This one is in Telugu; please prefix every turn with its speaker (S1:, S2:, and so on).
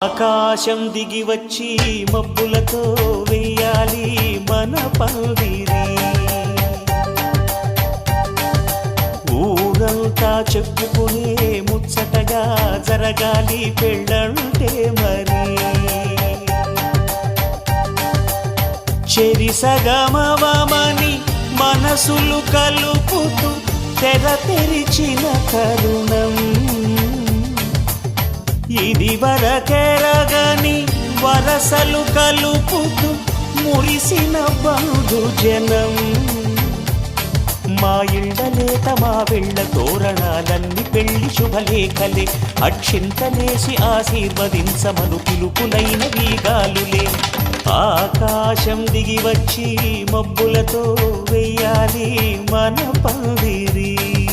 S1: ఆకాశం దిగి వచ్చి మబ్బులతో వెయ్యాలి మన పందిరి. ఊరంతా చెప్పుకునే ముచ్చటగా జరగాలి పెళ్ళంటే మరి. చెరిసగమవమని మనసులు కలుపుతూ తెర తెరిచిన తరుణం ఇది వరకెరగని వరసలు కలుపుతూ మురిసిన బంధుజనం. మా ఇళ్ళలేత మా వెళ్ళ తోరణాలన్నీ పెళ్లి శుభలేఖలే. అక్షింతలేసి ఆశీర్వదించమను పిలుపులైన వీగాలులే. ఆకాశం దిగి వచ్చి మబ్బులతో వెయ్యాలి మన పందిరి.